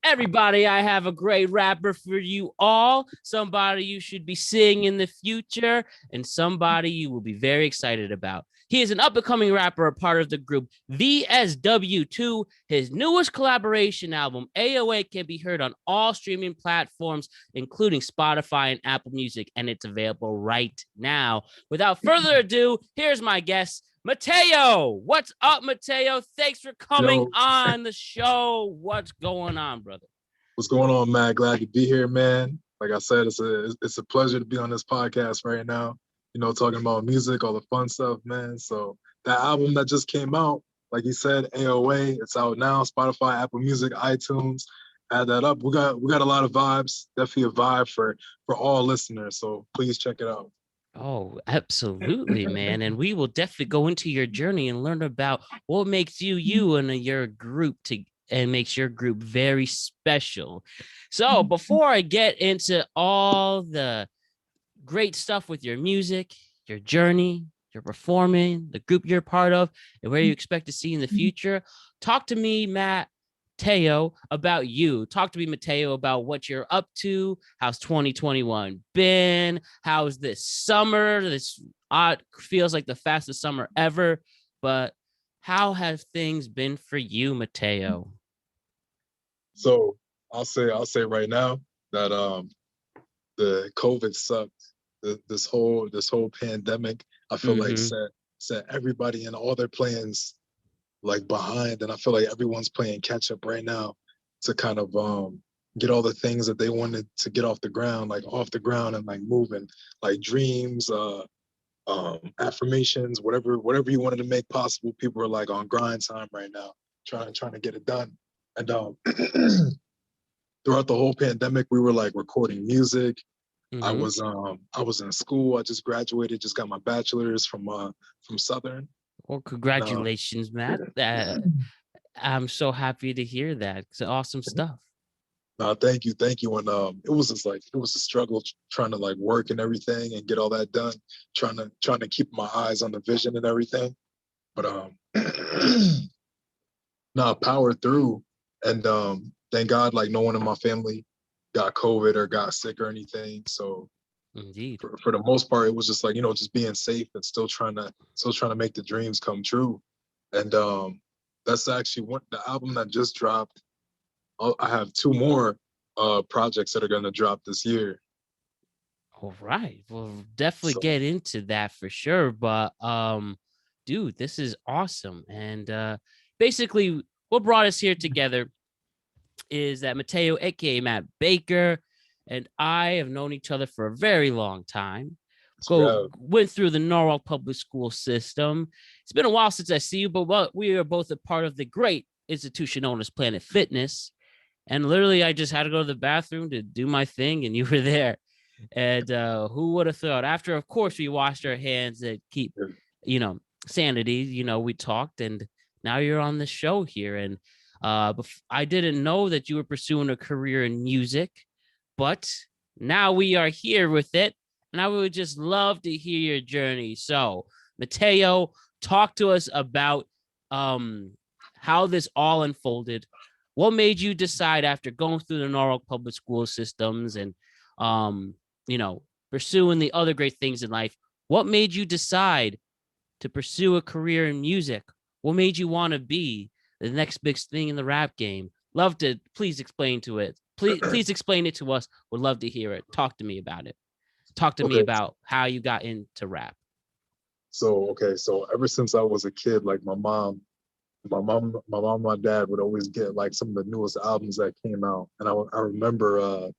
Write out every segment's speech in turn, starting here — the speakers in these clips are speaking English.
Everybody, I have a great rapper for you all. Somebody you should be seeing in the future, and somebody you will be very excited about. He is an up-and-coming rapper, a part of the group VSW2. His newest collaboration album, AOA, can be heard on all streaming platforms, including Spotify and Apple Music, and it's available right now. Without further ado, here's my guest, Mateo. What's up, Mateo? Thanks for coming Yo, on the show. What's going on, brother? what's going on, man? Glad to be here, man. Like I said, it's a pleasure to be on this podcast right now. Talking about music, all the fun stuff, man. So that album that just came out, like you said, AOA, it's out now. Spotify, Apple Music, iTunes. Add that up. We got a lot of vibes. Definitely a vibe for all listeners. So please check it out. Oh, absolutely, man. And we will definitely go into your journey and learn about what makes you you and your group and makes your group very special. So before I get into all the great stuff with your music, your journey, your performing, the group you're part of, and where you expect to see in the future, talk to me, Mateo, about you. Talk to me, Mateo, about what you're up to. How's 2021 been? How's this summer? This feels like the fastest summer ever, but how have things been for you, Mateo? So I'll say right now that the COVID sucked. This whole pandemic, I feel like Mm-hmm. set everybody and all their plans like behind, and I feel like everyone's playing catch up right now to kind of get all the things that they wanted to get off the ground, and like moving, like dreams, affirmations, whatever you wanted to make possible. People are like on grind time right now, trying to get it done. And throughout the whole pandemic, we were like recording music. Mm-hmm. I was in school. I just graduated, just got my bachelor's from Southern. Well, And congratulations, Matt. I'm so happy to hear that. It's awesome stuff. thank you. And it was a struggle trying to like work and everything and get all that done, trying to keep my eyes on the vision and everything. But no, power through. And thank God, like no one in my family got COVID or got sick or anything. So Indeed. for the most part, it was just like, just being safe and still trying to make the dreams come true. And that's actually the album that just dropped. I have two more projects that are gonna drop this year. All right. We'll definitely So get into that for sure. But dude, this is awesome. And basically what brought us here together is that Mateo, aka Matt Baker, and I have known each other for a very long time. yeah, Went through the Norwalk public school system. It's been a while since I see you, but we are both a part of the great institution known as Planet Fitness. And literally, I just had to go to the bathroom to do my thing, and you were there. And who would have thought? After, of course, we washed our hands and keep, sanity. We talked, and now you're on the show here. And I didn't know that you were pursuing a career in music, but now we are here with it, and I would just love to hear your journey. So, Mateo, talk to us about how this all unfolded. What made you decide after going through the Norwalk public school systems and pursuing the other great things in life? What made you decide to pursue a career in music? What made you want to be the next big thing in the rap game? Love to please explain to it. Please explain it to us. Would love to hear it. Talk to me about it. Talk to me okay. about how you got into rap. So ever since I was a kid, like my dad would always get like some of the newest albums that came out, and I remember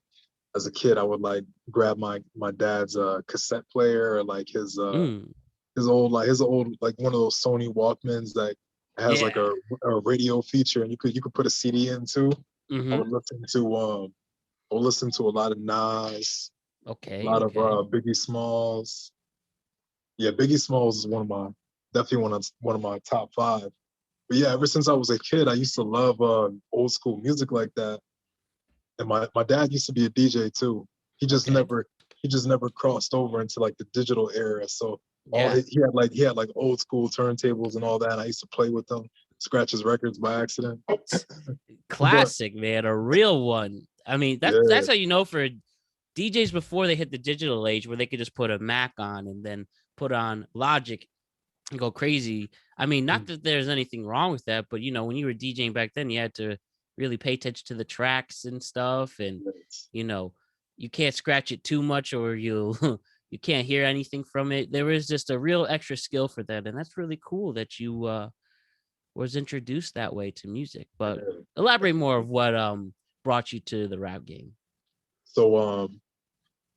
as a kid I would like grab my dad's cassette player, or like his old like one of those Sony Walkmans that has like Yeah. a radio feature, and you could put a CD into. I Mm-hmm. would listen to a lot of Nas, a Okay. lot of Okay. Biggie Smalls. Yeah, Biggie Smalls is definitely one of my top five. But yeah, ever since I was a kid, I used to love old school music like that. And my dad used to be a DJ too. He just Okay. never he just never crossed over into like the digital era. So Yeah. he had like old school turntables and all that. And I used to play with them. scratch his records by accident. Classic, man, a real one. I mean, that's how you know for DJs before they hit the digital age where they could just put a Mac on and then put on Logic and go crazy. I mean, not that there's anything wrong with that, but you know, when you were DJing back then, you had to really pay attention to the tracks and stuff, and you know, you can't scratch it too much or you'll you can't hear anything from it. There was just a real extra skill for that, and that's really cool that you was introduced that way to music. But elaborate more of what brought you to the rap game. So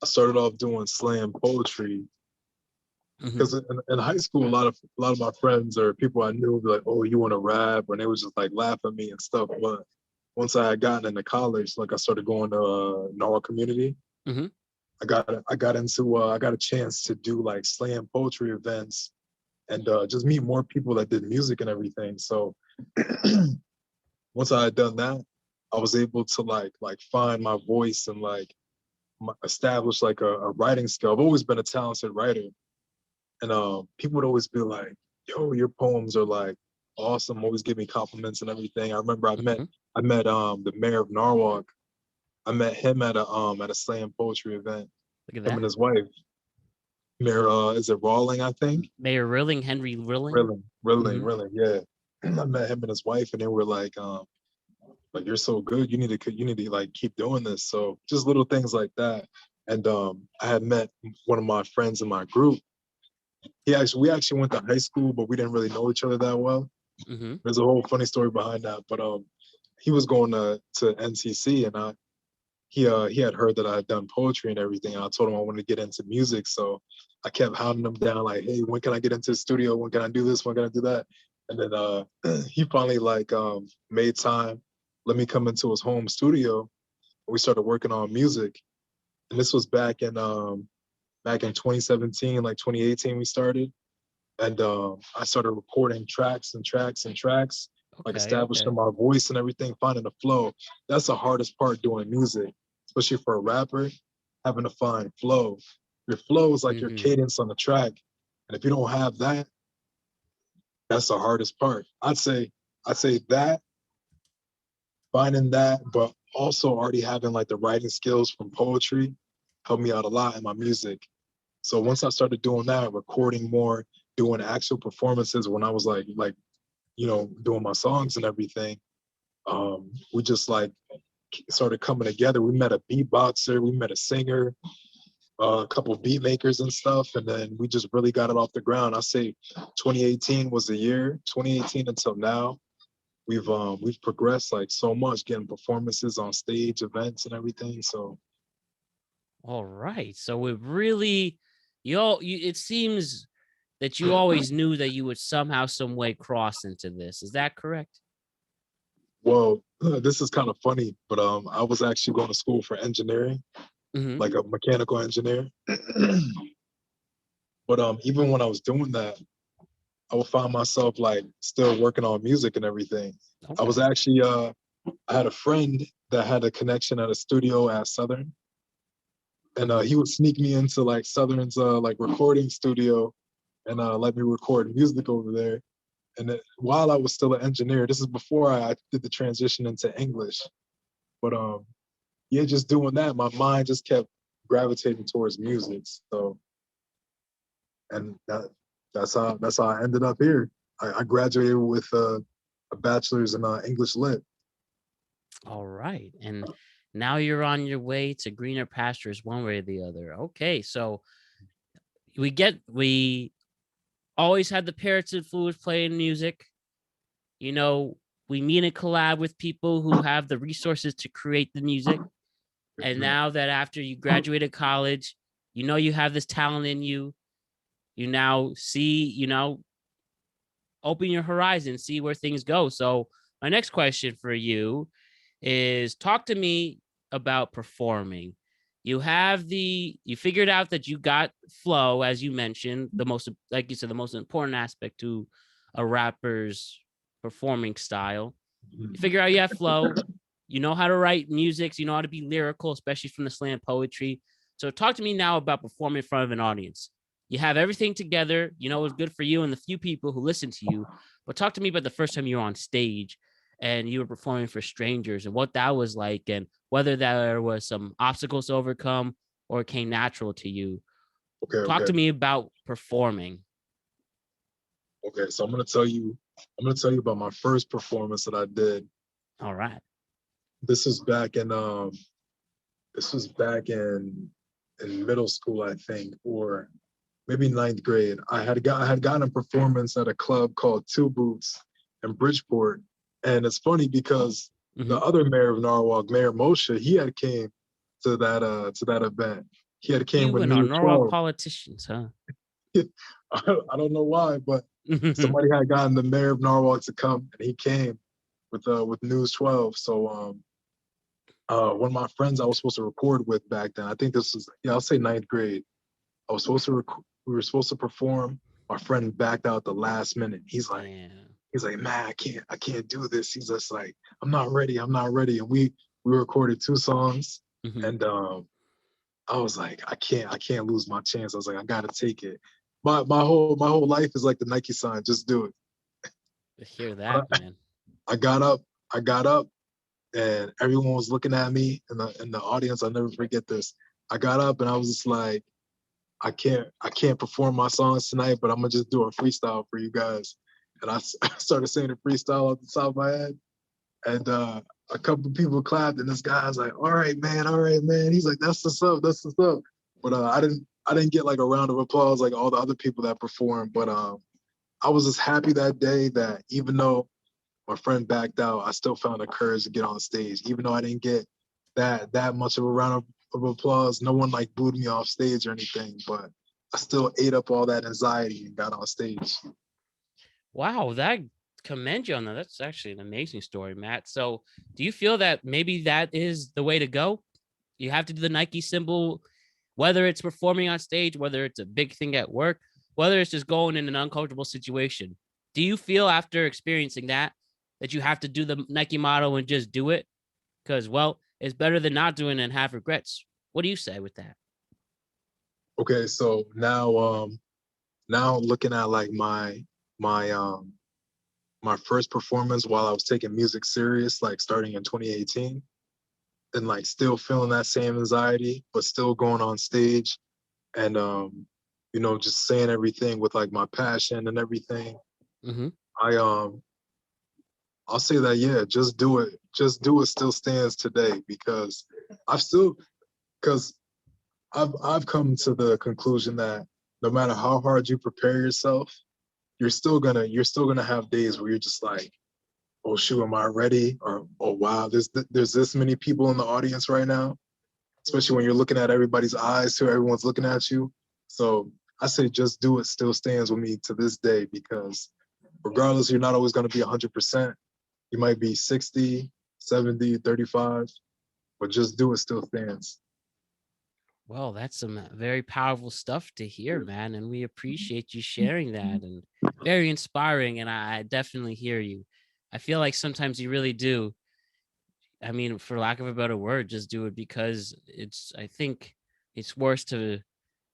I started off doing slam poetry because in high school, a lot of my friends or people I knew would be like, "Oh, you want to rap?" And they would just like laugh at me and stuff. But once I had gotten into college, like I started going to Norwalk community. I got into I got a chance to do like slam poetry events and just meet more people that did music and everything. So once I had done that, I was able to like find my voice and like establish like a writing skill. I've always been a talented writer, and people would always be like, "Yo, your poems are like awesome." Always give me compliments and everything. I remember I met the mayor of Norwalk. I met him at a slam poetry event. Look at Him that. and his wife. Mayor, is it Rawling, I think? Mayor Rilling, Henry Rilling. Rilling, yeah. I met him and his wife, and they were like, you're so good. You need to like keep doing this. So just little things like that. And I had met one of my friends in my group. We actually went to high school, but we didn't really know each other that well. There's a whole funny story behind that. But he was going to NCC, and he had heard that I had done poetry and everything. And I told him I wanted to get into music. So I kept hounding him down like, "Hey, when can I get into the studio? When can I do this? When can I do that?" And then he finally like made time, let me come into his home studio. And we started working on music. And this was back in 2017, like 2018 we started. And I started recording tracks, like establishing my voice and everything, finding the flow. That's the hardest part doing music, especially for a rapper, having to find flow. Your flow is like your cadence on the track. And if you don't have that, that's the hardest part. I'd say that, finding that, but also already having like the writing skills from poetry helped me out a lot in my music. So once I started doing that, recording more, doing actual performances when I was like doing my songs and everything, we just like started coming together. We met a beatboxer, we met a singer, a couple of beat makers and stuff, and then we just really got it off the ground. I say 2018 was the year. 2018 until now, we've progressed like so much, getting performances on stage, events, and everything. So, all right. So it really, it seems that you always knew that you would somehow, some way cross into this. Is that correct? Well, this is kind of funny, but I was actually going to school for engineering, like a mechanical engineer. But even when I was doing that, I would find myself like still working on music and everything. I was actually I had a friend that had a connection at a studio at Southern, and he would sneak me into like Southern's like recording studio and let me record music over there. And while I was still an engineer, this is before I did the transition into English. But yeah, just doing that, my mind just kept gravitating towards music. So, and that's how I ended up here. I graduated with a bachelor's in English lit. All right, and now you're on your way to greener pastures, one way or the other. Okay, so we always had the Parrots influence playing music. You know, we meet and collab with people who have the resources to create the music. And now that after you graduated college, you know you have this talent in you. You now see, open your horizon, see where things go. So my next question for you is talk to me about performing. You figured out that you got flow, as you mentioned, like you said, the most important aspect to a rapper's performing style. You figure out you have flow, you know how to write music, so you know how to be lyrical, especially from the slam poetry. So talk to me now about performing in front of an audience. You have everything together. You know, it's good for you and the few people who listen to you. But talk to me about the first time you were on stage and you were performing for strangers and what that was like, and whether there was some obstacles to overcome or it came natural to you. Okay, Talk okay, to me about performing. okay. So I'm gonna tell you about my first performance that I did. All right. This was back in this was back in middle school, I think, or maybe ninth grade. I had gotten a performance at a club called Two Boots in Bridgeport, and it's funny because Mm-hmm. the other mayor of Norwalk, Mayor Moshe, he had came to that event. He had came You with and our News Norwalk 12. politicians, huh? I don't know why, but somebody had gotten the mayor of Norwalk to come, and he came with News 12. So one of my friends I was supposed to record with back then, I think this was, yeah, I'll say ninth grade. We were supposed to perform. My friend backed out the last minute. Damn. He's like, man, I can't do this. He's just like, I'm not ready. And we recorded 2 songs, Mm-hmm. and I was like, I can't lose my chance. I was like, I gotta take it. My whole life is like the Nike sign, just do it. To hear But that, man. I got up, I got up, and everyone was looking at me in the audience. I'll never forget this. I got up and I was just like, I can't perform my songs tonight, but I'm gonna just do a freestyle for you guys. And I started saying a freestyle off the top of my head, and a couple of people clapped, and this guy's like, all right, man." He's like, "That's what's up, that's what's up." But I didn't get like a round of applause like all the other people that performed. But I was just happy that day that even though my friend backed out, I still found the courage to get on stage. Even though I didn't get that much of a round of applause, no one like booed me off stage or anything, but I still ate up all that anxiety and got on stage. Wow, that commend you on that. That's actually an amazing story, Matt. So, do you feel that maybe that is the way to go? You have to do the Nike symbol, whether it's performing on stage, whether it's a big thing at work, whether it's just going in an uncomfortable situation. Do you feel after experiencing that that you have to do the Nike motto and just do it? Because, well, it's better than not doing it and have regrets. What do you say with that? Okay, so now looking at like my my first performance while I was taking music serious, like starting in 2018, and like still feeling that same anxiety, but still going on stage and just saying everything with like my passion and everything. Mm-hmm. I I'll say that, yeah, just do it. Just do it still stands today because I've still because I've come to the conclusion that no matter how hard you prepare yourself, you're still gonna have days where you're just like, oh shoot, am I ready? Or oh wow, there's this many people in the audience right now, especially when you're looking at everybody's eyes too, everyone's looking at you. So I say just do it still stands with me to this day because regardless, you're not always gonna be 100%. You might be 60, 70, 35, but just do it still stands. Well, that's some very powerful stuff to hear, man. And we appreciate you sharing that, and very inspiring. And I definitely hear you. I feel like sometimes you really do. I mean, for lack of a better word, just do it because I think it's worse to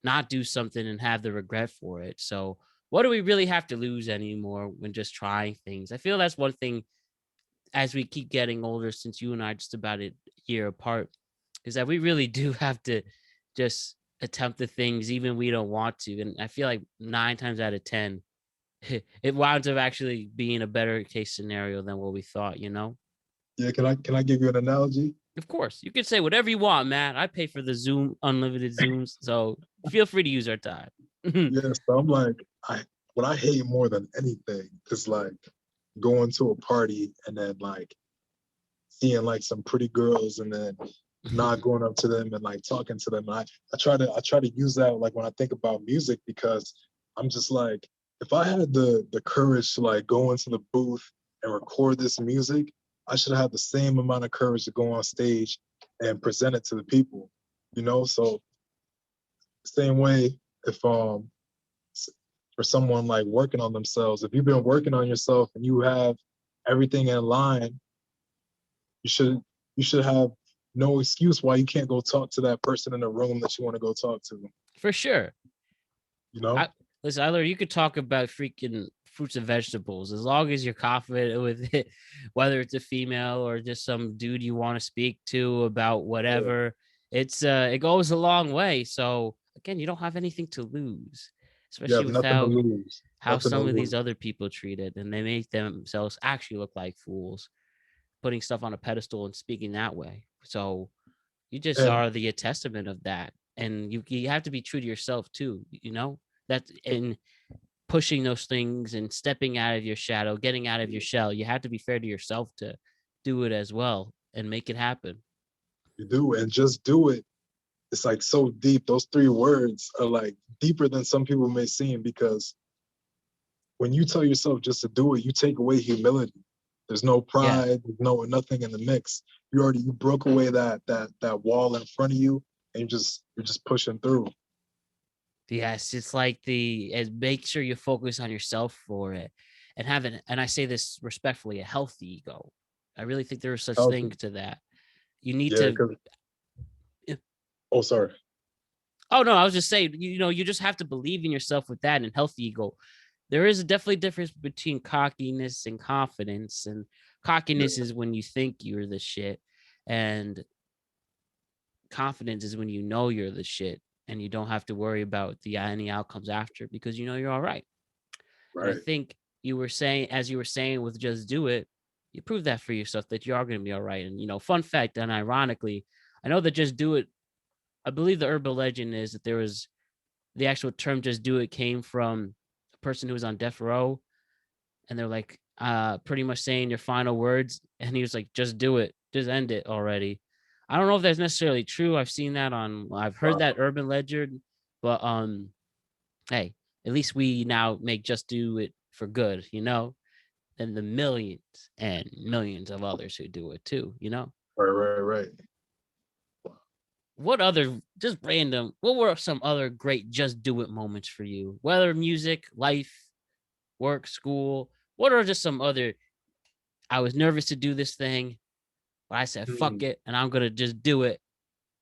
not do something and have the regret for it. So, what do we really have to lose anymore when just trying things? I feel that's one thing as we keep getting older, since you and I are just about a year apart, is that we really do have to just attempt the things even we don't want to. And I feel like 9 times out of 10, it winds up actually being a better case scenario than what we thought, you know? Yeah, can I give you an analogy? Of course, you can say whatever you want, man. I pay for the Zoom, unlimited Zooms. So feel free to use our time. Yeah, so I'm like, what I hate more than anything is like going to a party and then like seeing like some pretty girls and then not going up to them and like talking to them. I try to use that like when I think about music because I'm just like, if I had the courage to like go into the booth and record this music, I should have the same amount of courage to go on stage and present it to the people, So same way if for someone like working on themselves, if you've been working on yourself and you have everything in line, you should you should have no excuse why you can't go talk to that person in the room that you want to go talk to. For sure. you know? Listen, Eiler, you could talk about freaking fruits and vegetables as long as you're confident with it, whether it's a female or just some dude you want to speak to about Yeah. whatever. It goes a long way. So again, you don't have anything to lose, You especially have with nothing to how lose. Nothing to some of these lose. other people treat it, and they make themselves actually look like fools, putting stuff on a pedestal and speaking that way. So you just And are the testament of that, and you have to be true to yourself too. You know that in pushing those things and stepping out of your shadow, getting out of your shell, you have to be fair to yourself to do it as well and make it happen. you do, and just do it. It's like so deep. Those three words are like deeper than some people may seem, because when you tell yourself just to do it, you take away humility. There's no Yeah. pride, there's nothing in the mix. You broke away that wall in front of you, and you're just pushing through. Yes, it's like make sure you focus on yourself for it, and and I say this respectfully, a healthy ego. I really think there is such thing Healthy. to that. You need Yeah, to. because eh, oh sorry. Oh no, I was just saying, you just have to believe in yourself with that and healthy ego. There is definitely difference between cockiness and confidence, and cockiness Yeah, is when you think you're the shit, and confidence is when you know you're the shit and you don't have to worry about any outcomes after because you know you're all right. And I right. think as you were saying with Just Do It, you prove that for yourself that you are going to be all right. And fun fact, and ironically, I know that Just Do It, I believe the urban legend is that there was the actual term Just Do It came from a person who was on death row, and they're like pretty much saying your final words, and he was like, just do it, just end it already. I don't know if that's necessarily true. I've heard that Wow. urban legend, but hey, at least we now make Just Do It for good, and the millions and millions of others who do it too. Right, right, right. What other just random, what were some other great Just Do It moments for you, whether music, life, work, school? What are just some other, I was nervous to do this thing, but I said, fuck Hmm. it, and I'm going to just do it.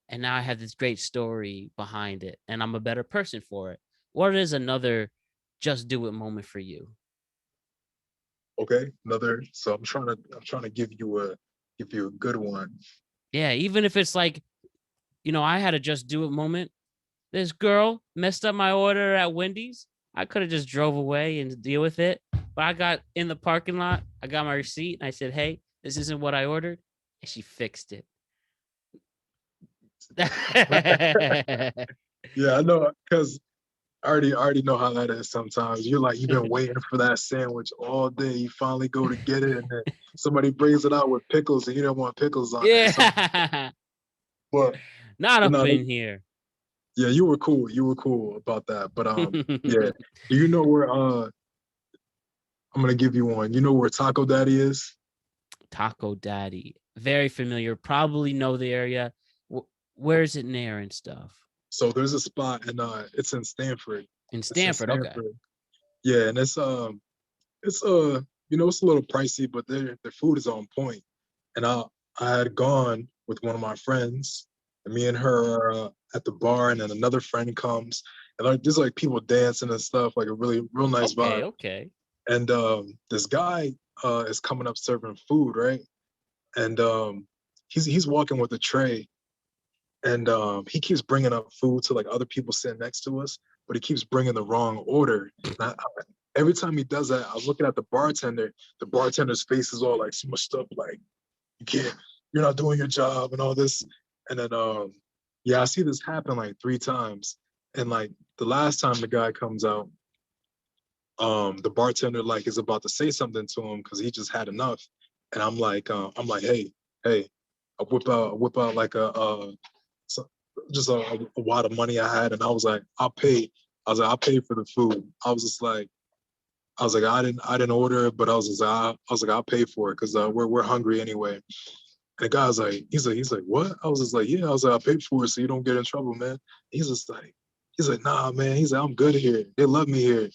And now I have this great story behind it, and I'm a better person for it. What is another just do it moment for you? Okay. Another. So I'm trying to give you a good one. Yeah, even if it's like, I had a just do it moment. This girl messed up my order at Wendy's. I could have just drove away and deal with it. But I got in the parking lot. I got my receipt and I said, hey, this isn't what I ordered. And she fixed it. Yeah, I know, because I already know how that is sometimes. You've been waiting for that sandwich all day. You finally go to get it, and then somebody brings it out with pickles, and you don't want pickles on there. So, Yeah. but Not but up no, in here. yeah, you were cool. You were cool about that. But yeah. Do you know where I'm gonna give you one. You know where Taco Daddy is? Taco Daddy. Very familiar. Probably know the area. Where is it near and stuff? So there's a spot, and it's in Stanford. In It's in Stanford. Okay. Stanford. Yeah, and it's it's a little pricey, but their food is on point. And I had gone with one of my friends, and me and her are at the bar, and then another friend comes, and like there's like people dancing and stuff, like a really real nice Okay. vibe. Okay. And this guy is coming up serving food, right? And he's walking with a tray, and he keeps bringing up food to like other people sitting next to us, but he keeps bringing the wrong order. Every time he does that, I was looking at the bartender. The bartender's face is all like smushed up, like you can't, you're not doing your job and all this. And then yeah, I see this happen like 3 times. And like the last time the guy comes out, the bartender like is about to say something to him because he just had enough. And I'm like, hey, hey, I whip out like so, just a wad of money I had, and I was like, I'll pay. I was like, I'll pay for the food. I was like, I didn't order it, but I was like, I'll pay for it because we're hungry anyway. And the guy was like, he's like, what? I was just like, yeah. I was like, I'll pay for it so you don't get in trouble, man. He's like, nah, man. He's like, I'm good here. They love me here.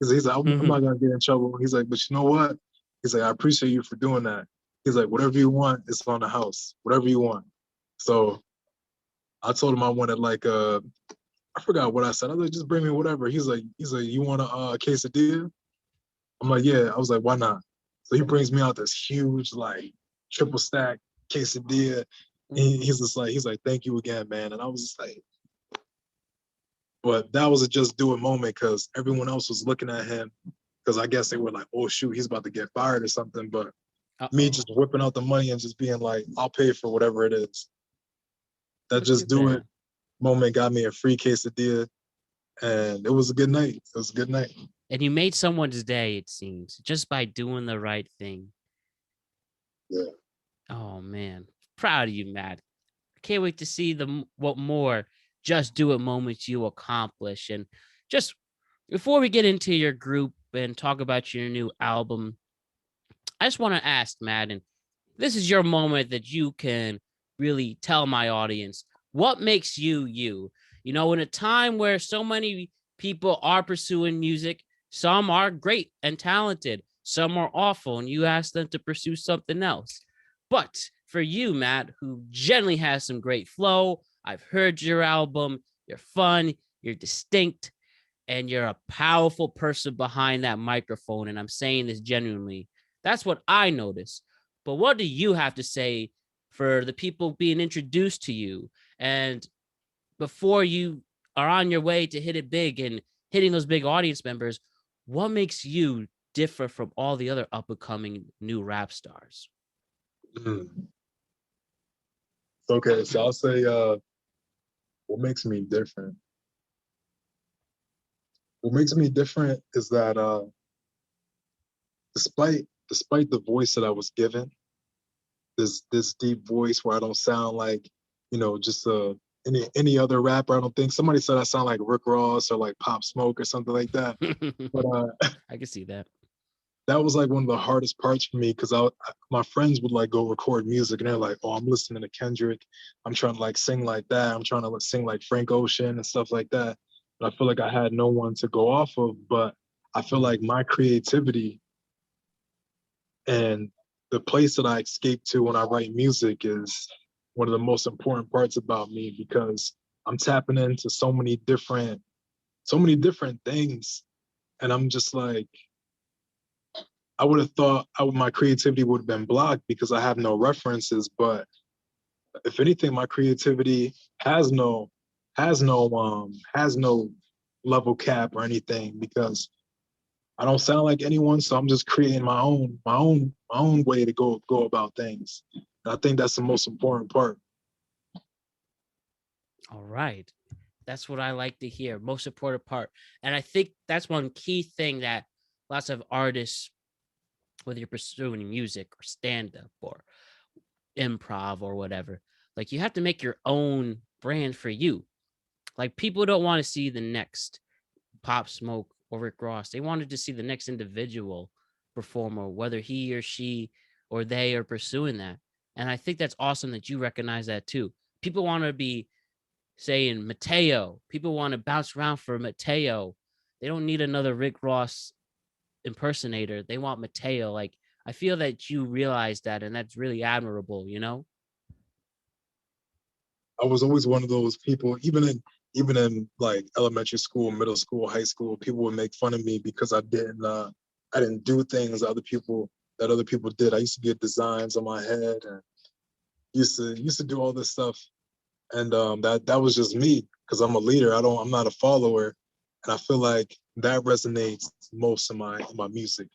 He's like, I'm not gonna get in trouble. He's like, but you know what? He's like, I appreciate you for doing that. He's like, whatever you want, it's on the house. Whatever you want. So I told him I wanted like I forgot what I said. I was like, just bring me whatever. He's like, you want a quesadilla? I'm like, yeah. I was like, why not? So he brings me out this huge, like, triple stack quesadilla. He's like, thank you again, man. And I was just like, but that was a just do it moment because everyone else was looking at him because I guess they were like, oh shoot, he's about to get fired or something. But me just whipping out the money and just being like, I'll pay for whatever it is. That just do it moment got me a free quesadilla, and it was a good night. It was a good night. And you made someone's day, it seems, just by doing the right thing. Yeah. Oh man, proud of you, Matt. I can't wait to see what more just do it moments you accomplish. And just before we get into your group and talk about your new album, I just want to ask, Matt, and this is your moment that you can really tell my audience what makes you you. You know, in a time where so many people are pursuing music, some are great and talented, some are awful, and you ask them to pursue something else. But for you, Matt, who generally has some great flow, I've heard your album, you're fun, you're distinct, and you're a powerful person behind that microphone. And I'm saying this genuinely. That's what I notice. But what do you have to say for the people being introduced to you? And before you are on your way to hit it big and hitting those big audience members, what makes you differ from all the other up and coming new rap stars? Okay, so I'll say what makes me different. What makes me different is that despite the voice that I was given, this deep voice where I don't sound like, just any other rapper. I don't think somebody said I sound like Rick Ross or like Pop Smoke or something like that. But I can see that. That was like one of the hardest parts for me because my friends would like go record music and they're like, oh, I'm listening to Kendrick. I'm trying to like sing like that. I'm trying to sing like Frank Ocean and stuff like that. But I feel like I had no one to go off of. But I feel like my creativity and the place that I escape to when I write music is one of the most important parts about me because I'm tapping into so many different things. And I'm just like, I would have thought my creativity would have been blocked because I have no references. But if anything, my creativity has no level cap or anything because I don't sound like anyone. So I'm just creating my own way to go about things. And I think that's the most important part. All right. That's what I like to hear. Most important part. And I think that's one key thing that lots of artists, whether you're pursuing music or stand-up or improv or whatever, like you have to make your own brand for you. Like people don't want to see the next Pop Smoke or Rick Ross. They wanted to see the next individual performer, whether he or she or they are pursuing that. And I think that's awesome that you recognize that too. People want to be saying Mateo. People want to bounce around for Mateo. They don't need another Rick Ross impersonator. They want Mateo. Like, I feel that you realize that, and that's really admirable, you know? I was always one of those people, even in like elementary school, middle school, high school, people would make fun of me because I didn't do things other people did. I used to get designs on my head and used to do all this stuff. And that was just me because I'm a leader. I'm not a follower. And I feel like that resonates most in my music.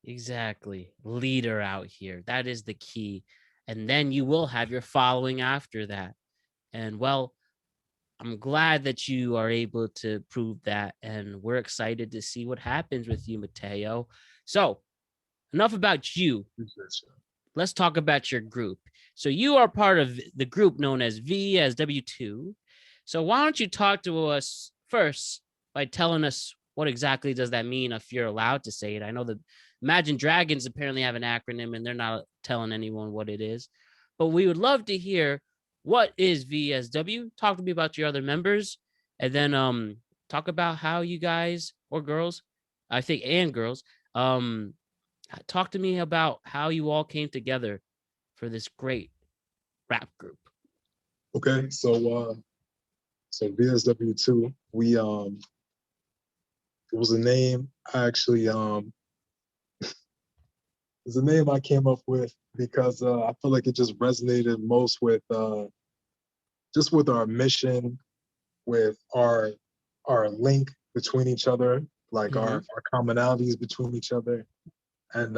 Exactly. Leader out here. That is the key. And then you will have your following after that. And well, I'm glad that you are able to prove that. And we're excited to see what happens with you, Mateo. So, enough about you. Let's talk about your group. So, you are part of the group known as VSW2. So, why don't you talk to us first by telling us what exactly does that mean if you're allowed to say it? I know that Imagine Dragons apparently have an acronym and they're not telling anyone what it is. But we would love to hear what is VSW. Talk to me about your other members and then talk about how you guys or girls, I think, and girls, talk to me about how you all came together for this great rap group. Okay, so So VSW2, we it was a name I actually it's a name I came up with because I feel like it just resonated most with just with our mission, with our link between each other, like Mm-hmm. our commonalities between each other. And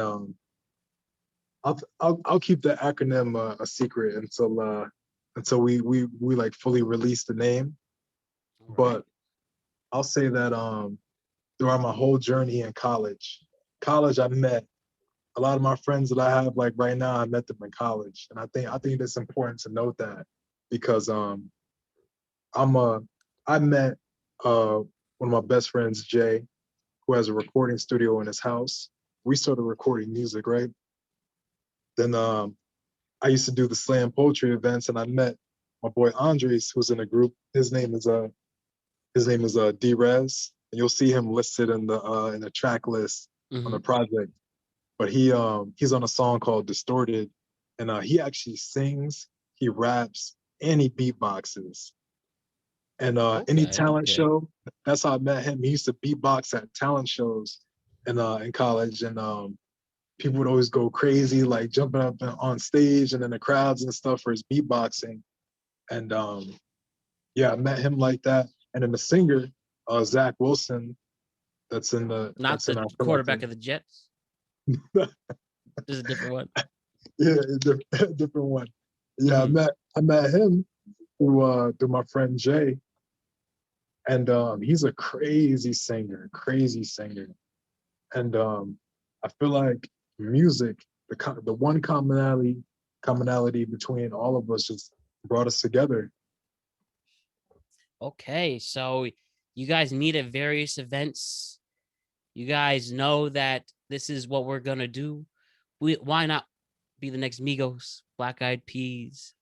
I'll keep the acronym a secret until we like fully release the name. All right. But I'll say that throughout my whole journey in college I met a lot of my friends that I have like right now. I met them in college, and I think it's important to note that because I'm I met one of my best friends, Jay, who has a recording studio in his house. We started recording music, right? Then I used to do the slam poetry events, and I met my boy Andres, who's in a group. His name is D-Rez, and you'll see him listed in the track list on Mm-hmm. the project. But he's on a song called Distorted, and he actually sings, he raps, and he beatboxes. And any Okay. talent Okay. show, that's how I met him. He used to beatbox at talent shows in college, and people would always go crazy, like jumping up on stage and in the crowds and stuff for his beatboxing. And yeah, I met him like that. And then the singer, Zach Wilson, Not that's in the our Collab quarterback of the Jets. team. This is a different one. Yeah, different one. Yeah, Mm-hmm. I met him through my friend Jay, and he's a crazy singer. And I feel like music, the one commonality between all of us just brought us together. Okay. So you guys meet at various events. You guys know that this is what we're gonna do. Why not be the next Migos, Black Eyed Peas,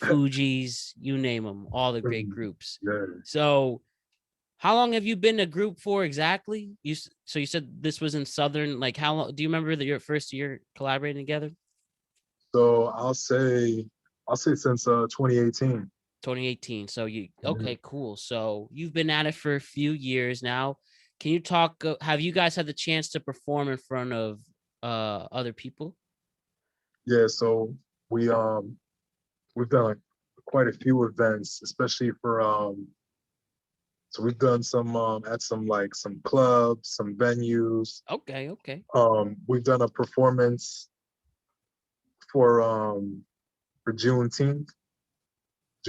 Fugees, you name them, all the great groups. Yeah. So, how long have you been a group for exactly? So you said this was in Southern. Like, how long? Do you remember your first year collaborating together? So I'll say since 2018. 2018. So you Mhm. okay? Cool. So you've been at it for a few years now. Can you talk? Have you guys had the chance to perform in front of other people? Yeah, so we we've done like quite a few events, especially for so we've done some at some clubs, some venues. Okay. Okay. We've done a performance for for Juneteenth.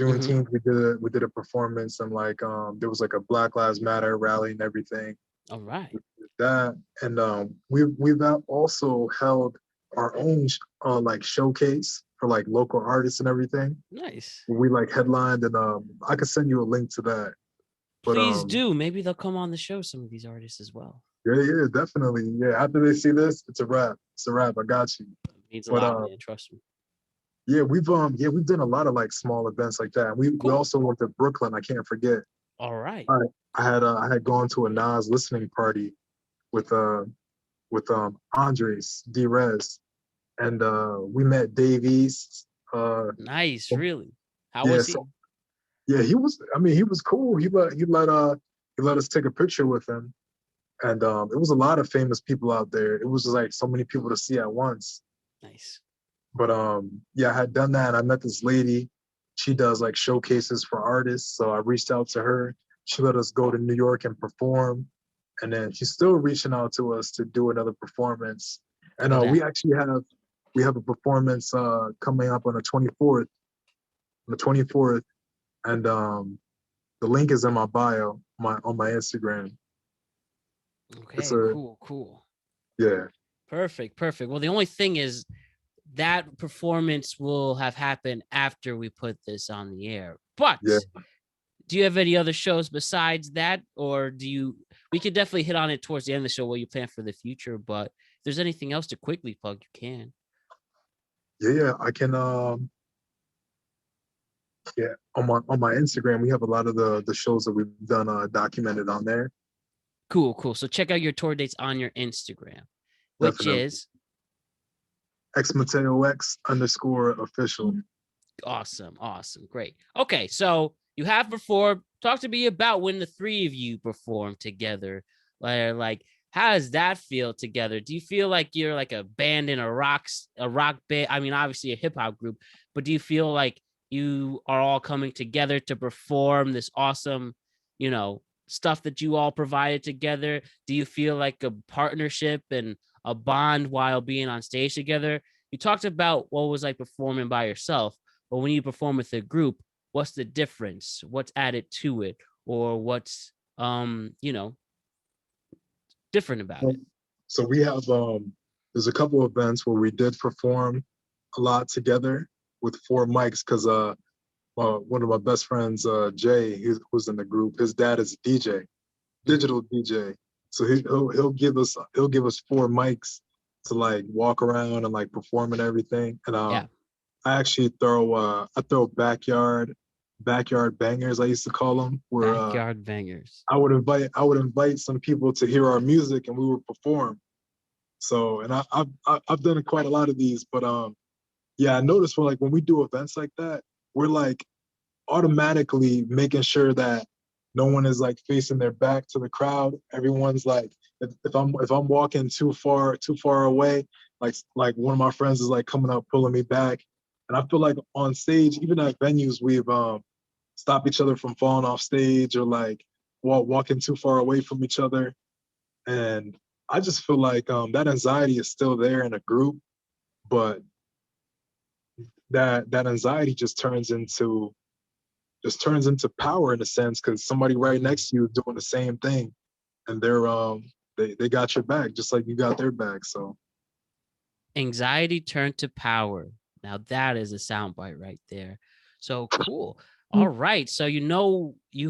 Mm-hmm. Juneteenth, we did a performance, and like there was like a Black Lives Matter rally and everything. All right. We did that, and we've also held our own like showcase for like local artists and everything. Nice. We like headlined, and I could send you a link to that. But Please do. Maybe they'll come on the show. Some of these artists as well. yeah, definitely. Yeah, after they see this, it's a wrap. It's a wrap. I got you. It means a But lot, man. Trust me. yeah, we've done a lot of like small events like that. We Cool. also went to Brooklyn. I can't forget. All right. I had gone to a Nas listening party with Andres D-Rez, and we met Dave East. Nice. Really. How Yeah, was he? so yeah, he was. I mean, he was cool. He let us take a picture with him, and it was a lot of famous people out there. It was just like so many people to see at once. Nice. But yeah, I had done that. I met this lady. She does like showcases for artists. So I reached out to her. She let us go to New York and perform. And then she's still reaching out to us to do another performance. And Look at that. we have a performance coming up on the 24th. On the 24th. And the link is in my bio, on my Instagram. It's Okay. a Cool. Cool. yeah. Perfect. Perfect. Well, the only thing is that performance will have happened after we put this on the air. But Yeah. do you have any other shows besides that, or do you? We could definitely hit on it towards the end of the show what you plan for the future. But if there's anything else to quickly plug, you can. Yeah, I can yeah, on my Instagram, we have a lot of the shows that we've done documented on there. Cool. Cool. So check out your tour dates on your Instagram, which Definitely. is xMatteox _official. awesome. Awesome. Great. Okay. So you have performed. Talk to me about when the three of you perform together. Like how does that feel together? Do you feel like you're like a band in a rock band? I mean, obviously a hip hop group, but do you feel like you are all coming together to perform this awesome, stuff that you all provided together? Do you feel like a partnership and a bond while being on stage together? You talked about what was like performing by yourself, but when you perform with a group, what's the difference? What's added to it, or what's different about it? So we have there's a couple of events where we did perform a lot together with 4 mics because one of my best friends, Jay, who's in the group, his dad is a DJ, digital DJ. So he'll give us 4 mics to like walk around and like perform and everything. And Yeah. I actually throw backyard bangers, I used to call them, where Backyard bangers. I would invite some people to hear our music and we would perform. So, and I've done quite a lot of these, but yeah, I noticed when we do events like that, we're like automatically making sure that no one is like facing their back to the crowd. Everyone's like, if I'm walking too far away, like one of my friends is like coming up, pulling me back. And I feel like on stage, even at venues, we've stopped each other from falling off stage or like walking too far away from each other. And I just feel like that anxiety is still there in a group, but that anxiety just turns into power in a sense, because somebody right next to you is doing the same thing, and they got your back just like you got their back. So Anxiety turned to power. Now that is a soundbite right there. So cool. All right. So you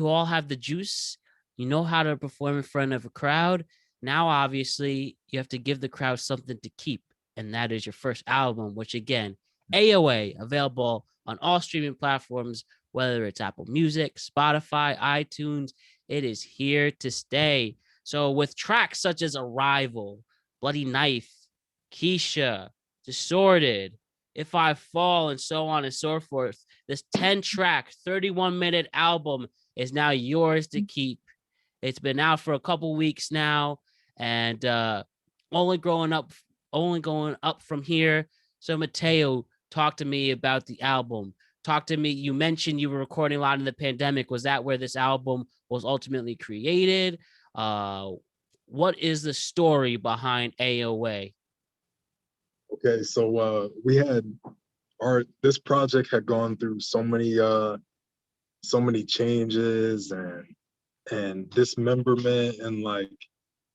all have the juice. You know how to perform in front of a crowd. Now, obviously, you have to give the crowd something to keep, and that is your first album, which again, AOA, available on all streaming platforms, whether it's Apple Music, Spotify, iTunes. It is here to stay. So with tracks such as Arrival, Bloody Knife, Keisha, Distorted, If I Fall, and so on and so forth, this 10-track, 31-minute album is now yours to keep. It's been out for a couple weeks now, and only going up from here. So Matteo, talk to me about the album. Talk to me. You mentioned you were recording a lot in the pandemic. Was that where this album was ultimately created? What is the story behind AOA? okay, so we had this project had gone through so many changes and dismemberment, and like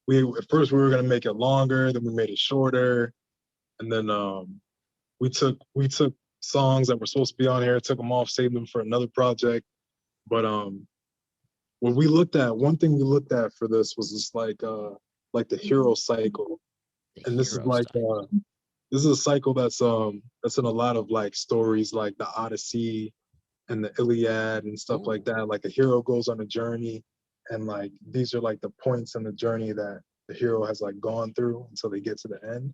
at first we were gonna make it longer, then we made it shorter, and then we took songs that were supposed to be on here, took them off, saved them for another project. But one thing we looked at for this was just like the hero cycle. And this is like this is a cycle that's in a lot of like stories like the Odyssey and the Iliad and stuff like that. Like a hero goes on a journey, and like these are like the points in the journey that the hero has like gone through until they get to the end.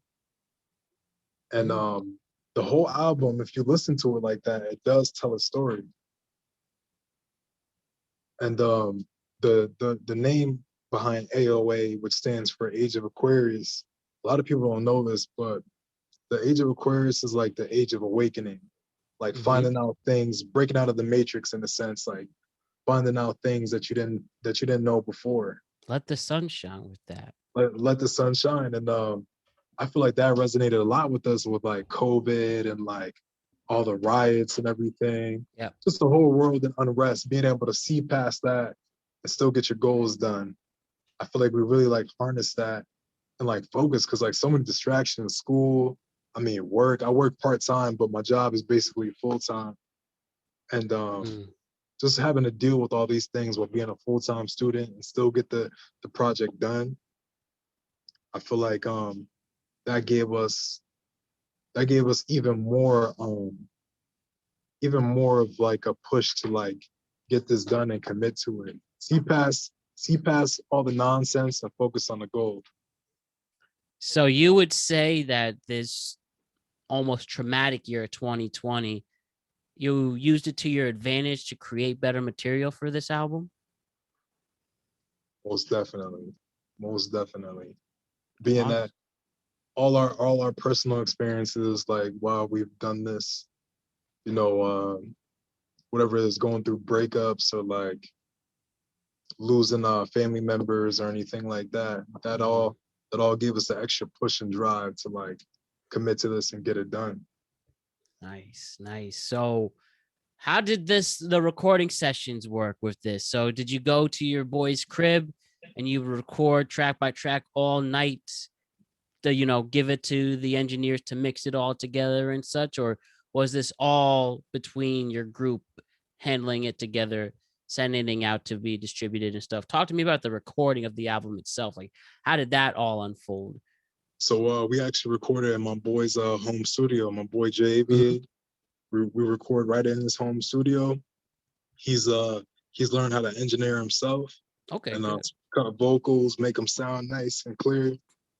And the whole album, if you listen to it like that, it does tell a story. And the name behind AOA, which stands for Age of Aquarius, a lot of people don't know this, but the Age of Aquarius is like the age of awakening, like finding out things, breaking out of the matrix in a sense, like finding out things that you didn't know before. Let the sun shine with that. Let the sun shine. And I feel like that resonated a lot with us with like COVID and like all the riots and everything. Yeah. Just the whole world in unrest, being able to see past that and still get your goals done. I feel like we really like harness that and like focus, because like so many distractions, school, I mean work. I work part-time, but my job is basically full-time. And just having to deal with all these things while being a full-time student and still get the project done. I feel like that gave us even more of like a push to like get this done and commit to it. See past all the nonsense and focus on the goal. So you would say that this almost traumatic year 2020, you used it to your advantage to create better material for this album? Most definitely. Most definitely. Being Awesome. that all our personal experiences, like while we've done this, you know, whatever is going through breakups or like losing family members or anything like that, that all gave us the extra push and drive to like commit to this and get it done. Nice, nice. So how did the recording sessions work with this? So did you go to your boy's crib and you record track by track all night to, give it to the engineers to mix it all together and such? Or was this all between your group handling it together, sending it out to be distributed and stuff? Talk to me about the recording of the album itself. Like, how did that all unfold? So we actually recorded in my boy's home studio. My boy Jay Mhm. we record right in his home studio. He's learned how to engineer himself Okay, and good. cut vocals, make them sound nice and clear.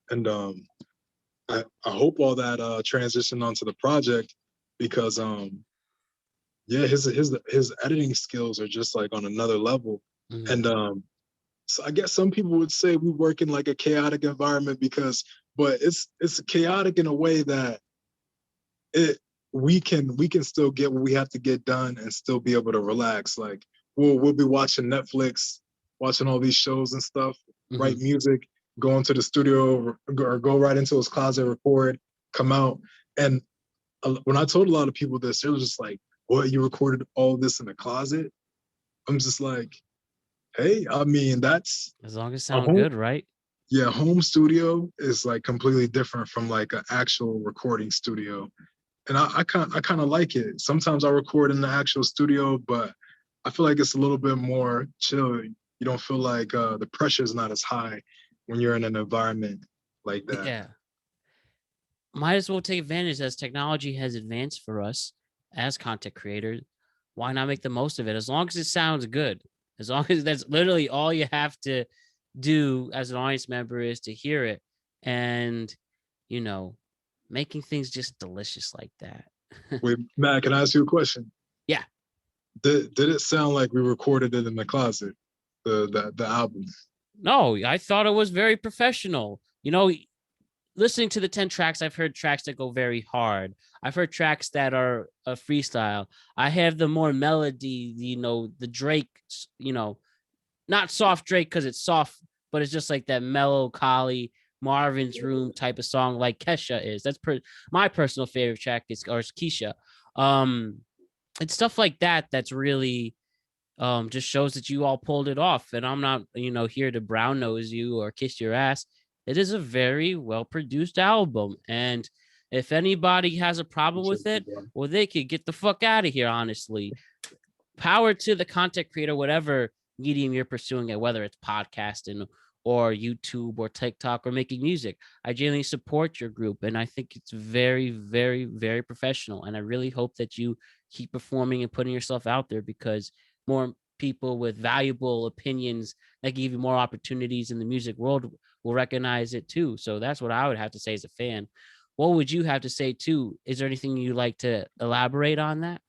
And I hope all that transitioned onto the project because yeah, his editing skills are just like on another level. Mhm. And so I guess some people would say we work in like a chaotic environment but it's chaotic in a way that it we can still get what we have to get done and still be able to relax. Like we'll be watching Netflix, watching all these shows and stuff, write Mhm. music, go into the studio or go right into his closet, record, come out. And when I told a lot of people this, it was just like, "What? You recorded all this in the closet?" I'm just like, "Hey, I mean, that's As long as it a sound home. good, right? Yeah, home studio is like completely different from like an actual recording studio, and I kind of like it. Sometimes I record in the actual studio, but I feel like it's a little bit more chill. You don't feel like the pressure is not as high when you're in an environment like that. Yeah. Might as well take advantage as technology has advanced for us as content creators. Why not make the most of it? As long as it sounds good, as long as that's literally all you have to do as an audience member is to hear it and, you know, making things just delicious like that. Wait, Matt, can I ask you a question? Yeah. Did it sound like we recorded it in the closet, the album? No, I thought it was very professional. Listening to the 10 tracks, I've heard tracks that go very hard. I've heard tracks that are a freestyle. I have the more melody, the Drake, not soft Drake because it's soft, but it's just like that melancholy Marvin's Room type of song like Kesha is. That's my personal favorite track is Keisha. Um, it's stuff like that that's really just shows that you all pulled it off. And I'm not, here to brown nose you or kiss your ass. It is a very well produced album. And if anybody has a problem with it, well, they could get the fuck out of here, honestly. Power to the content creator, whatever medium you're pursuing it, whether it's podcasting or YouTube or TikTok or making music. I genuinely support your group. And I think it's very, very, very professional. And I really hope that you keep performing and putting yourself out there because more people with valuable opinions that give you more opportunities in the music world will recognize it too. So that's what I would have to say as a fan. What would you have to say too? Is there anything you'd like to elaborate on that?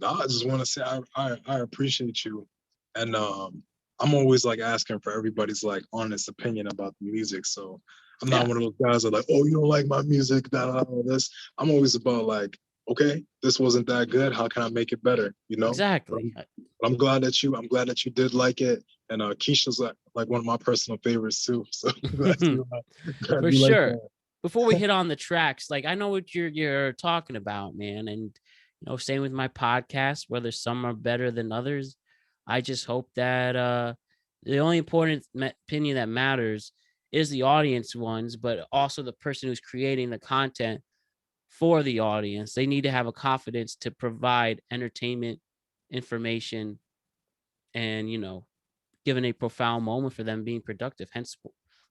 No, I just want to say I appreciate you, and I'm always like asking for everybody's like honest opinion about the music. So I'm not Yeah, one of those guys that are like, oh, you don't like my music, this. I'm always about like, okay, this wasn't that good. How can I make it better? You know. But exactly. I'm glad that you did like it, and Keisha's like one of my personal favorites too. So glad For you like sure. that. Before we hit on the tracks, like I know what you're talking about, man, and same with my podcast. Whether some are better than others, I just hope that the only important opinion that matters is the audience ones, but also the person who's creating the content for the audience. They need to have a confidence to provide entertainment, information, and given a profound moment for them being productive. Hence,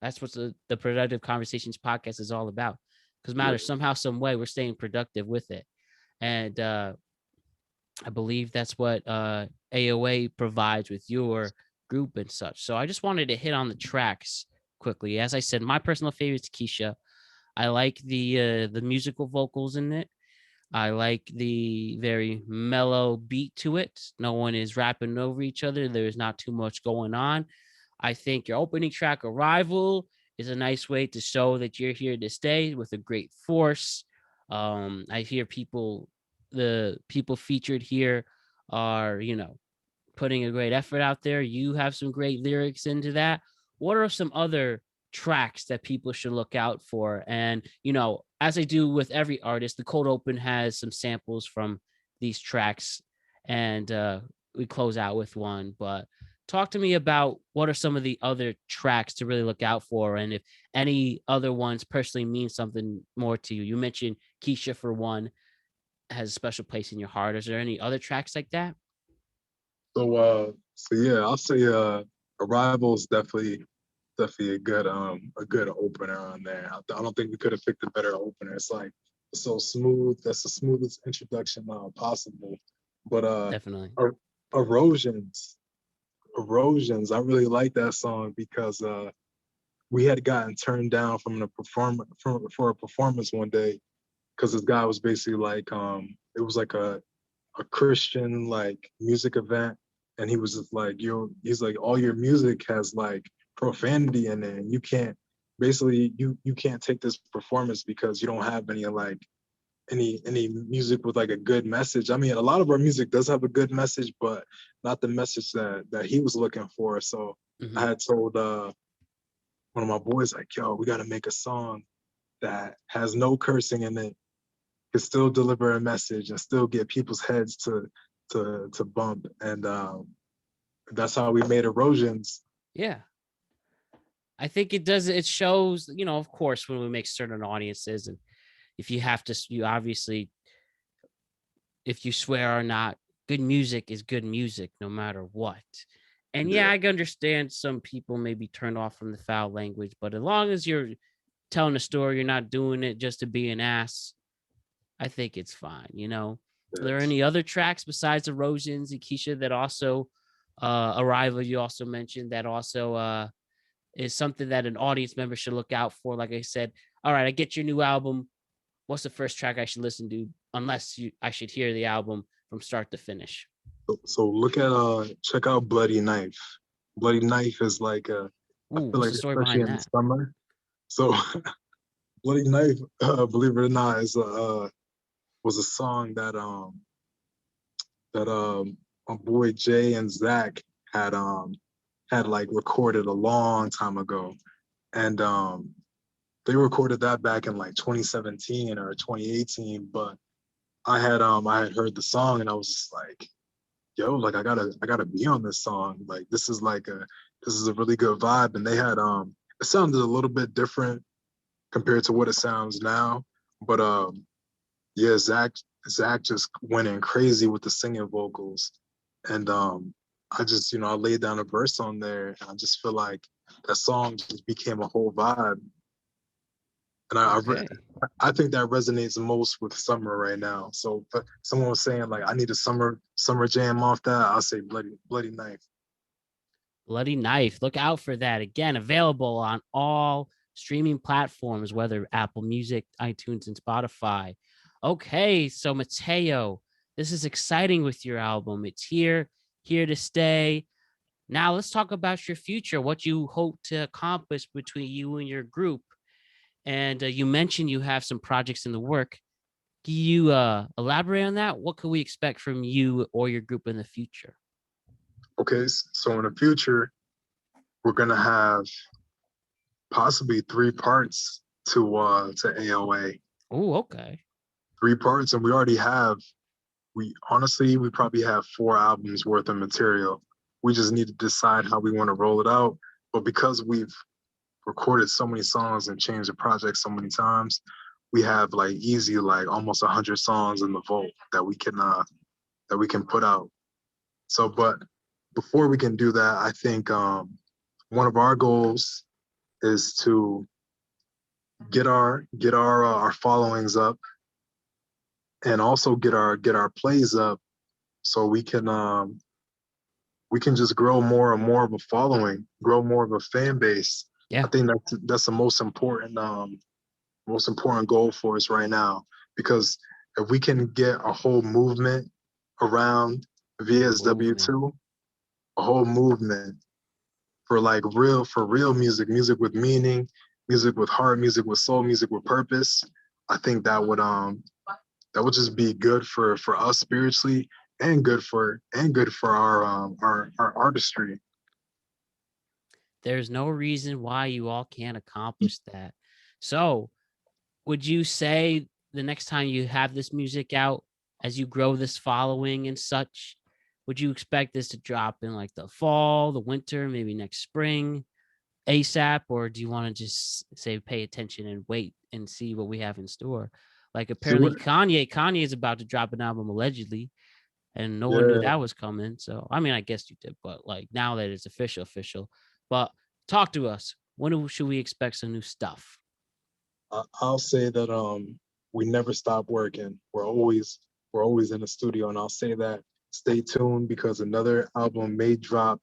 that's what the Productive Conversations podcast is all about. Because matters somehow, some way, we're staying productive with it, and I believe that's what AOA provides with your group and such. So I just wanted to hit on the tracks quickly. As I said, my personal favorite is Keisha. I like the musical vocals in it. I like the very mellow beat to it. No one is rapping over each other. There's not too much going on. I think your opening track, Arrival, is a nice way to show that you're here to stay with a great force. I hear the people featured here are, putting a great effort out there. You have some great lyrics into that. What are some other tracks that people should look out for? And, as I do with every artist, the cold open has some samples from these tracks, and we close out with one. But talk to me about what are some of the other tracks to really look out for, and if any other ones personally mean something more to you. You mentioned Keisha for one has a special place in your heart. Is there any other tracks like that? So yeah, I'll say Arrival is definitely a good opener on there. I don't think we could have picked a better opener. It's like so smooth. That's the smoothest introduction possible. But Definitely. Er- erosions, erosions. I really like that song because we had gotten turned down from the perform for a performance one day because this guy was basically like it was like a Christian like music event, and he was just like, he's like, all your music has like profanity in it, and you can't basically you can't take this performance because you don't have any like any music with like a good message. I mean, a lot of our music does have a good message, but not the message that he was looking for. So I Mm-hmm. had told one of my boys like, yo, we got to make a song that has no cursing in it, can still deliver a message and still get people's heads to bump. And that's how we made Erosions. Yeah. I think it does. It shows, of course, when we make certain audiences, and if you have to, you obviously, if you swear or not, good music is good music no matter what. And yeah, Yeah, I understand some people may be turned off from the foul language, but as long as you're telling a story, you're not doing it just to be an ass, I think it's fine. Are there yes. any other tracks besides Erosions and Keisha that also Arrival you also mentioned that also is something that an audience member should look out for? Like I said, all right, I get your new album. What's the first track I should listen to? I should hear the album from start to finish. So look at check out Bloody Knife. Bloody Knife is like I Ooh, feel what's like the story especially behind in the that? summer. So Bloody Knife, believe it or not, is was a song that my boy Jay and Zach had had like recorded a long time ago, and they recorded that back in like 2017 or 2018. But I had heard the song and I was just like, yo, like I gotta be on this song. Like this is a really good vibe. And they had it sounded a little bit different compared to what it sounds now. But yeah, Zach just went in crazy with the singing vocals. And I just, I laid down a verse on there and I just feel like that song just became a whole vibe. And Okay. I think that resonates most with summer right now. So if someone was saying like I need a summer jam off that, I'll say Bloody Knife. Bloody Knife. Look out for that. Again, available on all streaming platforms, whether Apple Music, iTunes, and Spotify. Okay, so Mateo, this is exciting with your album. It's here to stay. Now let's talk about your future, what you hope to accomplish between you and your group. And you mentioned you have some projects in the work. Can you elaborate on that? What can we expect from you or your group in the future? Okay, so in the future we're gonna have possibly three parts to AOA. Oh, okay. Three parts, and we honestly we probably have 4 albums worth of material. We just need to decide how we want to roll it out. But because we've recorded so many songs and changed the project so many times, we have like easy like almost 100 songs in the vault that we can put out. So, but before we can do that, I think one of our goals is to get our followings up and also get our plays up so we can just grow more and more of a following, grow more of a fan base. I Yeah. think that's the most important goal for us right now because if we can get a whole movement around Movement. VSW2, a whole movement for like real music, music with meaning, music with heart, music with soul, music with purpose, I think that would just be good for us spiritually and good for our artistry. There's no reason why you all can't accomplish that. So, would you say the next time you have this music out, as you grow this following and such, would you expect this to drop in like the fall, the winter, maybe next spring, ASAP, or do you want to just say pay attention and wait and see what we have in store? Like See apparently what? Kanye is about to drop an album allegedly, and no one knew Yeah, that was coming. So I mean, I guess you did, but like now that it's official. But talk to us. When should we expect some new stuff? I'll say that we never stop working. We're always in the studio, and I'll say that stay tuned because another album may drop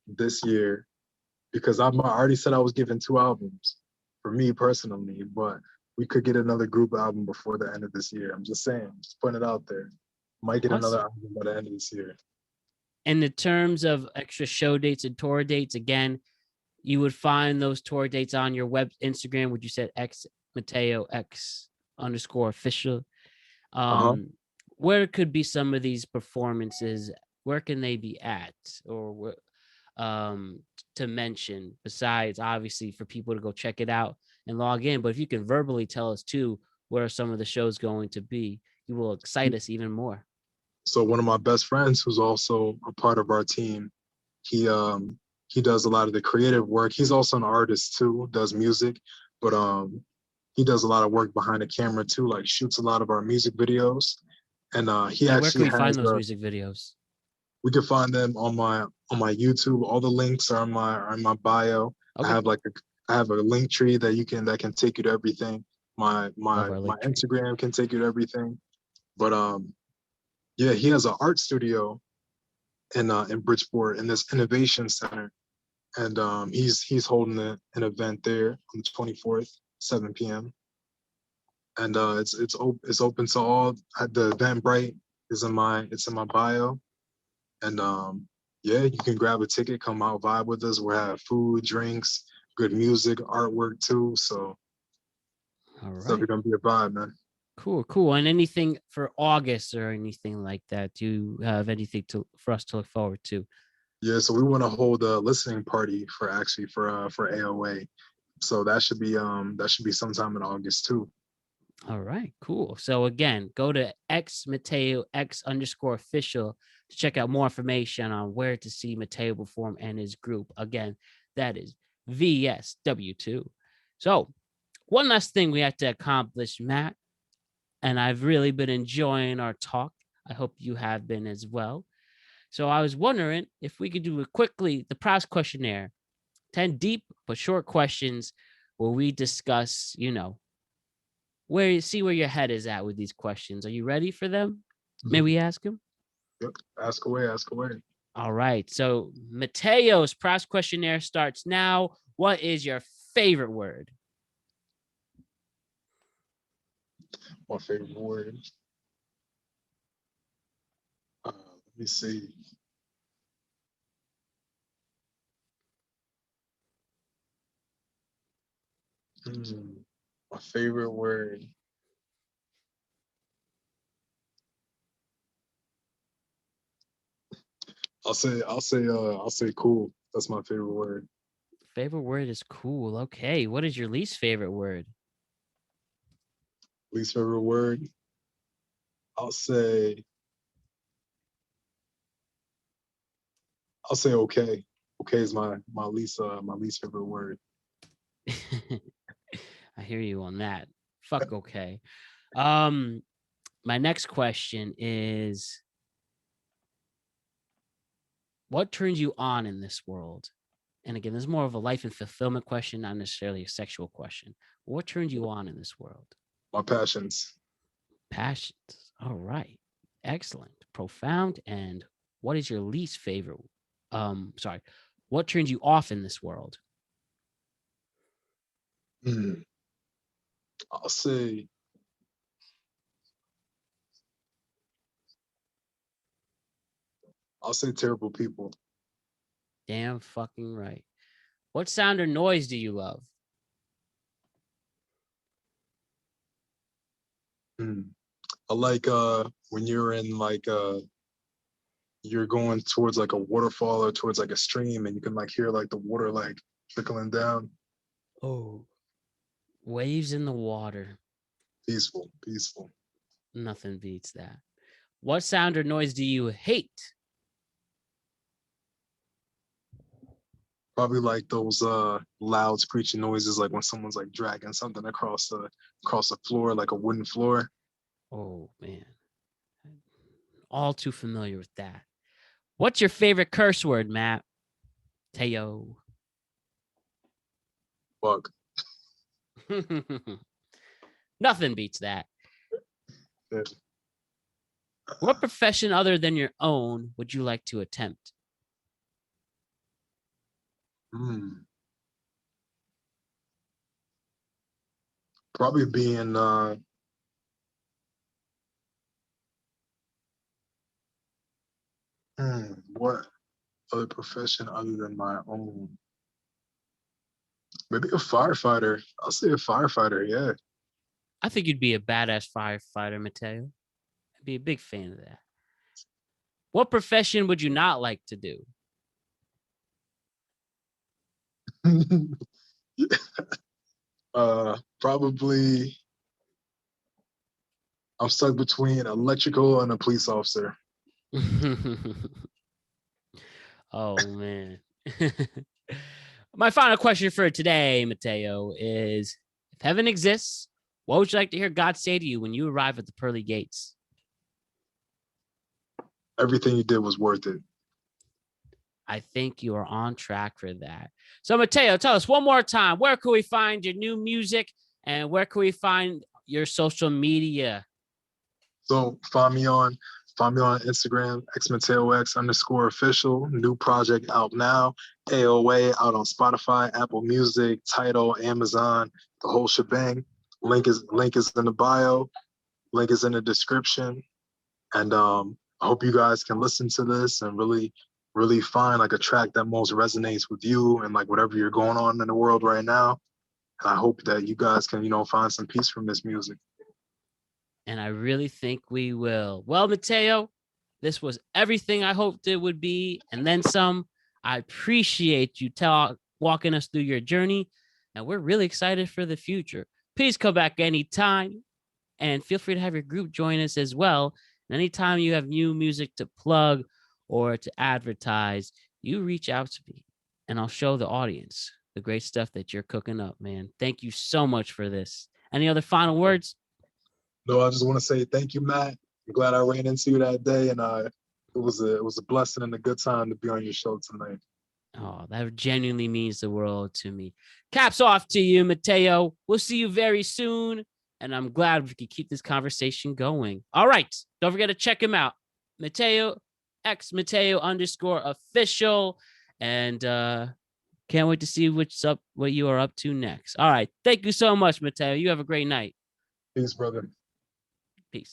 this year. Because I already said I was giving 2 albums for me personally, but we could get another group album before the end of this year. I'm just saying, just putting it out there. Might get another Awesome. album by the end of this year. And in terms of extra show dates and tour dates, again, you would find those tour dates on your web Instagram, which you said xMatteox_official. Uh-huh. Where could be some of these performances? Where can they be at, or to mention besides obviously for people to go check it out and log in? But if you can verbally tell us too, where are some of the shows going to be? You will excite us even more. So one of my best friends, who's also a part of our team, he um he does a lot of the creative work. He's also an artist too, does music, but he does a lot of work behind the camera too, like shoots a lot of our music videos. And he And where can actually we find has those music videos? we can find them on my YouTube. All the links are in my bio. I Okay, have like I have a link tree that can take you to everything. love our My link tree. Instagram can take you to everything. But yeah, he has an art studio in Bridgeport in this innovation center, and he's holding an event there on the 24th, 7 p.m. And it's open to all. The Eventbrite is in my bio, and yeah, you can grab a ticket, come out, vibe with us. We'll have food, drinks, good music, artwork too. So All it's definitely right. gonna be a vibe, man. Cool. And anything for August or anything like that? Do you have anything for us to look forward to? Yeah, so we want to hold a listening party for AOA. So that should be sometime in August too. All right, cool. So again, go to xMatteox_official to check out more information on where to see Mateo perform and his group. Again, that is VSW2. So one last thing we have to accomplish, Matt, and I've really been enjoying our talk. I hope you have been as well. So I was wondering if we could do it quickly, the Proust questionnaire, 10 deep but short questions where we discuss, where you see where your head is at with these questions. Are you ready for them? May Mhm. we ask him? Yep. Ask away, ask away. All right. So Mateo's Proust questionnaire starts now. What is your favorite word? My favorite word. Let me see. Hmm. My favorite word. I'll say cool. That's my favorite word. Favorite word is cool. Okay. What is your least favorite word? Least favorite word. I'll say I'll say okay. Okay is my least favorite word. I hear you on that. Fuck okay. Um, my next question is, what turns you on in this world? And again, this is more of a life and fulfillment question, not necessarily a sexual question. What turns you on in this world? My passions. Passions. All right. Excellent. Profound. And what is your least favorite? Sorry. What turns you off in this world? Hmm. I'll say I'll say terrible people. Damn fucking right. What sound or noise do you love? I like when you're in like you're going towards like a waterfall or towards like a stream and you can like hear like the water like trickling down. Oh, waves in the water. Peaceful, peaceful. Nothing beats that. What sound or noise do you hate? Probably like those loud screeching noises, like when someone's like dragging something across the floor, like a wooden floor. Oh man, all too familiar with that. What's your favorite curse word, Matt? Teo. Fuck. Nothing beats that. Yeah. What profession other than your own would you like to attempt? Probably being what other profession other than my own? Maybe a firefighter. I'll say a firefighter, yeah. I think you'd be a badass firefighter, Mateo. I'd be a big fan of that. What profession would you not like to do? Probably I'm stuck between electrical and a police officer. Oh man. My final question for today, Mateo, is if heaven exists, what would you like to hear God say to you when you arrive at the pearly gates? Everything you did was worth it. I think you are on track for that. So, Mateo, tell us one more time, where can we find your new music and where can we find your social media? So find me on Instagram, xMatteox_official. New project out now. AOA out on Spotify, Apple Music, Tidal, Amazon, the whole shebang. Link is in the bio. Link is in the description. And I hope you guys can listen to this and really, really find like a track that most resonates with you and like whatever you're going on in the world right now. And I hope that you guys can, find some peace from this music. And I really think we will. Well, Mateo, this was everything I hoped it would be, and then some. I appreciate you walking us through your journey, and we're really excited for the future. Please come back anytime, and feel free to have your group join us as well. And anytime you have new music to plug or to advertise, you reach out to me, and I'll show the audience the great stuff that you're cooking up, man. Thank you so much for this. Any other final words? No, I just want to say thank you, Matt. I'm glad I ran into you that day, and it was a blessing and a good time to be on your show tonight. Oh, that genuinely means the world to me. Caps off to you, Mateo. We'll see you very soon, and I'm glad we could keep this conversation going. All right, don't forget to check him out, Mateo, xMatteo_official, and can't wait to see what you are up to next. All right, thank you so much, Mateo. You have a great night. Peace, brother. Peace.